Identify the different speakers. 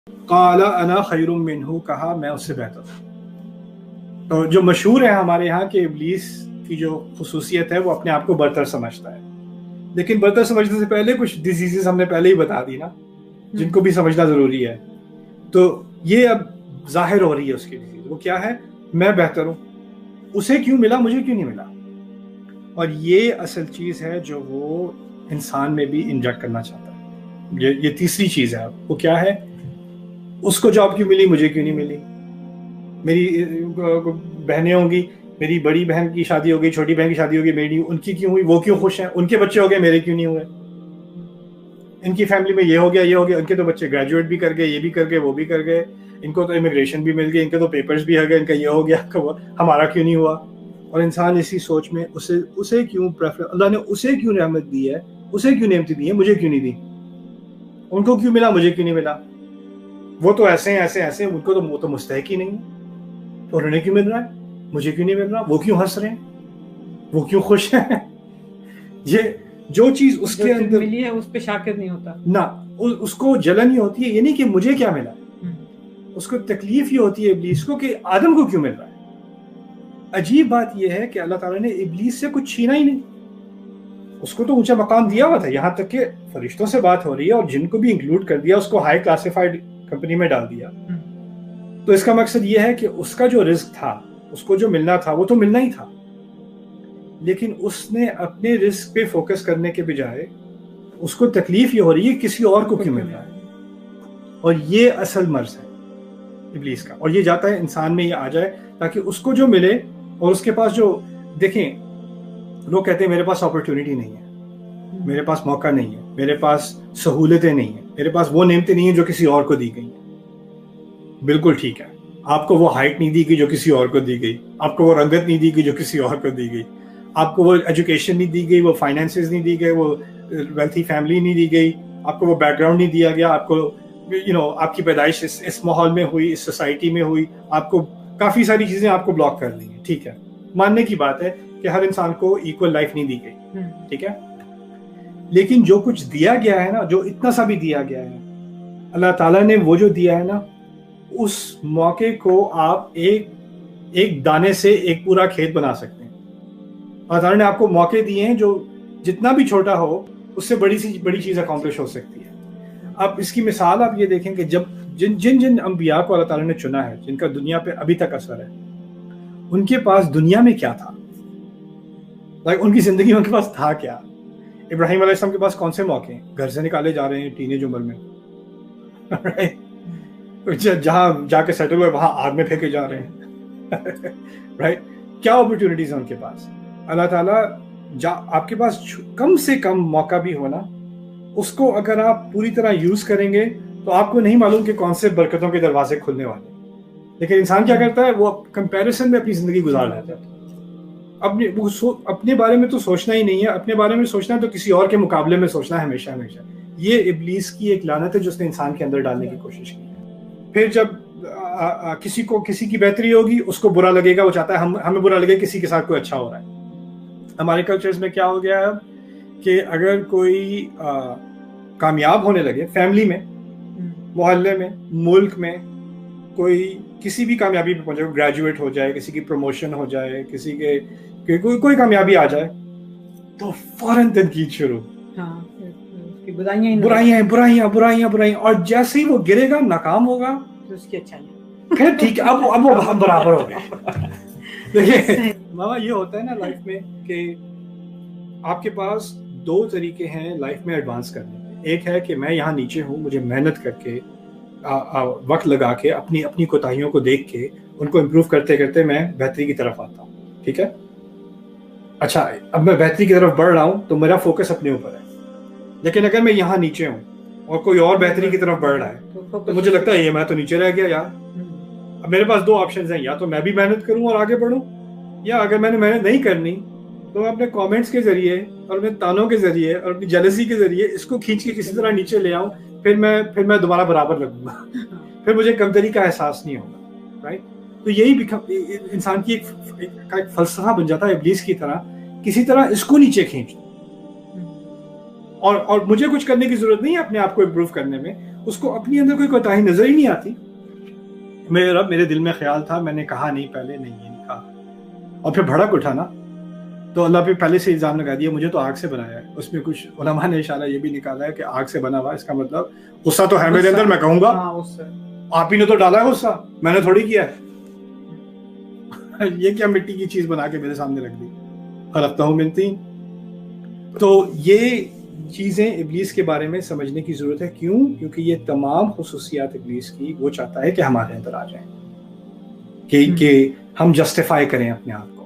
Speaker 1: قال انا خیر منہ، کہا میں اس سے بہتر ہوں۔ تو جو مشہور ہے ہمارے ہاں کہ ابلیس کی جو خصوصیت ہے وہ اپنے آپ کو برتر سمجھتا ہے، لیکن برتر سمجھنے سے پہلے کچھ ڈیزیزز ہم نے پہلے ہی بتا دی نا، جن کو بھی سمجھنا ضروری ہے۔ تو یہ اب ظاہر ہو رہی ہے اس کی ڈیزیز، وہ کیا ہے؟ میں بہتر ہوں، اسے کیوں ملا مجھے کیوں نہیں ملا۔ اور یہ اصل چیز ہے جو وہ انسان میں بھی انجیکٹ کرنا چاہتا ہے۔ یہ تیسری چیز ہے، وہ کیا ہے؟ اس کو جاب کیوں ملی مجھے کیوں نہیں ملی؟ میری بہنیں ہوں گی، میری بڑی بہن کی شادی ہو گئی، چھوٹی بہن کی شادی ہو گئی، میری ان کی کیوں ہوئی، وہ کیوں خوش ہیں، ان کے بچے ہو گئے میرے کیوں نہیں ہوئے، ان کی فیملی میں یہ ہو گیا یہ ہو گیا، ان کے تو بچے گریجویٹ بھی کر گئے، یہ بھی کر گئے وہ بھی کر گئے، ان کو تو امیگریشن بھی مل گئی، ان کے تو پیپرز بھی ہو گئے، ان کا یہ ہو گیا، ہمارا کیوں نہیں ہوا۔ اور انسان اسی سوچ میں اسے کیوں اللہ نے اسے کیوں رحمت دی ہے، اسے کیوں نعمتیں دی ہیں، مجھے کیوں نہیں دی، ان کو کیوں ملا مجھے کیوں نہیں ملا، وہ تو ایسے ہیں ایسے ایسے، ان کو تو وہ تو مستحق ہی نہیں ہے، تو انہیں کیوں مل رہا ہے مجھے کیوں نہیں مل رہا، وہ کیوں ہنس رہے ہیں، وہ کیوں خوش ہیں۔ یہ جو چیز اس کے اندر
Speaker 2: ملی ہے اس پہ شاکر نہیں ہوتا
Speaker 1: نہ، اس کو جلن ہی ہوتی ہے، یہ نہیں کہ مجھے کیا ملا، اس کو تکلیف ہی ہوتی ہے ابلیس کو کہ آدم کو کیوں مل رہا ہے۔ عجیب بات یہ ہے کہ اللہ تعالیٰ نے ابلیس سے کچھ چھینا ہی نہیں، اس کو تو اونچا مقام دیا ہوا تھا، یہاں تک کہ فرشتوں سے بات ہو رہی ہے اور جن کو بھی انکلوڈ کر دیا، اس کو ہائی کلاسیفائڈ کمپنی میں ڈال دیا۔ تو اس کا مقصد یہ ہے کہ اس کا جو رزق تھا، اس کو جو ملنا تھا وہ تو ملنا ہی تھا، لیکن اس نے اپنے رزق پہ فوکس کرنے کے بجائے اس کو تکلیف یہ ہو رہی ہے کسی اور کو کیوں مل رہا ہے۔ اور یہ اصل مرض ہے ابلیس کا، اور یہ جاتا ہے انسان میں یہ آ جائے تاکہ اس کو جو ملے، اور اس کے پاس جو، دیکھیں لوگ کہتے ہیں میرے پاس اپرچونٹی نہیں ہے، میرے پاس موقع نہیں ہے، میرے پاس سہولتیں نہیں ہیں، میرے پاس وہ نعمتیں نہیں ہیں جو کسی اور کو دی گئی ہیں۔ بالکل ٹھیک ہے، آپ کو وہ ہائٹ نہیں دی گئی جو کسی اور کو دی گئی، آپ کو وہ رنگت نہیں دی گئی جو کسی اور کو دی گئی، آپ کو وہ ایجوکیشن نہیں دی گئی، وہ فائنینسز نہیں دی گئے، وہ ویلتھی فیملی نہیں دی گئی، آپ کو وہ بیک گراؤنڈ نہیں دیا گیا، آپ کو آپ کی پیدائش اس ماحول میں ہوئی، اس سوسائٹی میں ہوئی، آپ کو کافی ساری چیزیں آپ کو بلاک کر لی ہیں، ٹھیک ہے، ماننے کی بات ہے کہ ہر انسان کو ایکول لائف نہیں دی گئی، ٹھیک ہے، لیکن جو کچھ دیا گیا ہے نا، جو اتنا سا بھی دیا گیا ہے، اللہ تعالیٰ نے وہ جو دیا ہے نا، اس موقع کو آپ ایک دانے سے ایک پورا کھیت بنا سکتے ہیں۔ اللہ تعالیٰ نے آپ کو موقع دیے ہیں جو جتنا بھی چھوٹا ہو اس سے بڑی چیز اکمپلش ہو سکتی ہے۔ اب اس کی مثال آپ یہ دیکھیں کہ جب جن انبیاء کو اللہ تعالیٰ نے چنا ہے، جن کا دنیا پہ ابھی تک اثر ہے، ان کے پاس دنیا میں کیا تھا، ان کی زندگی میں ان کے پاس تھا کیا؟ ابراہیم علیہ السلام کے پاس کون سے موقع ہیں؟ گھر سے نکالے جا رہے ہیں ٹینیج عمر میں، جہاں جا کے سیٹل ہوئے وہاں آگ میں پھینکے جا رہے ہیں، رائٹ؟ کیا اپرچونٹیز ہیں ان کے پاس؟ اللہ تعالیٰ آپ کے پاس کم سے کم موقع بھی ہونا، اس کو اگر آپ پوری طرح یوز کریں گے تو آپ کو نہیں معلوم کہ کون سے برکتوں کے دروازے کھلنے والے ہیں، لیکن انسان کیا کرتا ہے، وہ کمپیریزن میں اپنی زندگی گزار لیتا ہے۔ اپنے بارے میں تو سوچنا ہی نہیں ہے، اپنے بارے میں سوچنا ہے تو کسی اور کے مقابلے میں سوچنا ہے ہمیشہ ہمیشہ۔ یہ ابلیس کی ایک لعنت ہے جو اس نے انسان کے اندر ڈالنے کی کوشش کی ہے۔ پھر جب کسی کی بہتری ہوگی اس کو برا لگے گا، وہ چاہتا ہے ہمیں برا لگے کسی کے ساتھ کوئی اچھا ہو رہا ہے۔ ہمارے کلچرز میں کیا ہو گیا ہے کہ اگر کوئی کامیاب ہونے لگے، فیملی میں، محلے میں، ملک میں، کوئی کسی بھی کامیابی پہ پہنچے، گریجویٹ ہو جائے، کسی کی پروموشن ہو جائے، کسی کے کوئی کامیابی آ جائے تو فوراً تنقید شروع، برائیاں برائیاں برائیاں برائیاں، اور جیسے ہی وہ گرے گا، ناکام ہوگا،
Speaker 2: تو اس کی اچھائی
Speaker 1: خیر ٹھیک ہے، اب وہ ہم برابر ہو گئے۔ دیکھیں ماما، یہ ہوتا ہے نا لائف میں کہ آپ کے پاس دو طریقے ہیں لائف میں ایڈوانس کرنے کے۔ ایک ہے کہ میں یہاں نیچے ہوں، مجھے محنت کر کے وقت لگا کے اپنی کوتاہیوں کو دیکھ کے ان کو امپروو کرتے کرتے میں بہتری کی طرف آتا ہوں، ٹھیک ہے؟ اچھا، اب میں بہتری کی طرف بڑھ رہا ہوں تو میرا فوکس اپنے اوپر ہے، لیکن اگر میں یہاں نیچے ہوں اور کوئی اور بہتری کی طرف بڑھ رہا ہے تو مجھے لگتا ہے یہ میں تو نیچے رہ گیا یار۔ اب میرے پاس دو آپشنز ہیں، یا تو میں بھی محنت کروں اور آگے بڑھوں، یا اگر میں نے محنت نہیں کرنی تو میں اپنے کامنٹس کے ذریعے اور اپنے تانوں کے ذریعے اور اپنی جیلسی کے ذریعے اس کو کھینچ کے کسی طرح نیچے لے آؤں، پھر میں دوبارہ برابر لگوں گا، پھر مجھے کمتری کا احساس نہیں ہوگا، رائٹ؟ تو یہی انسان کی ایک فلسفہ بن جاتا ہے ابلیس کی طرح، کسی طرح اس کو نیچے کھینچ دو، اور مجھے کچھ کرنے کی ضرورت نہیں ہے اپنے آپ کو امپروو کرنے میں، اس کو اپنے اندر کوئی کوتاہی نظر ہی نہیں آتی. میرے دل میں خیال تھا, میں نے کہا نہیں پہلے, نہیں یہ نہیں کہا, اور پھر بھڑک اٹھا نا, تو اللہ پہ پہلے سے الزام لگا دیا مجھے تو آگ سے بنایا ہے. اس میں کچھ علماء نے اشارہ یہ بھی نکالا ہے کہ آگ سے بنا ہوا, اس کا مطلب غصہ تو ہے میرے اندر, میں کہوں گا آپ ہی نے تو ڈالا ہے غصہ, میں نے تھوڑی کیا ہے. یہ کیا مٹی کی چیز بنا کے میرے سامنے رکھ دی, خلقتہ من طین. تو یہ چیزیں ابلیس کے بارے میں سمجھنے کی ضرورت ہے. کیوں؟ کیونکہ یہ تمام خصوصیات ابلیس کی وہ چاہتا ہے کہ ہمارے اندر آ جائیں, کہ ہم جسٹیفائی کریں اپنے آپ کو.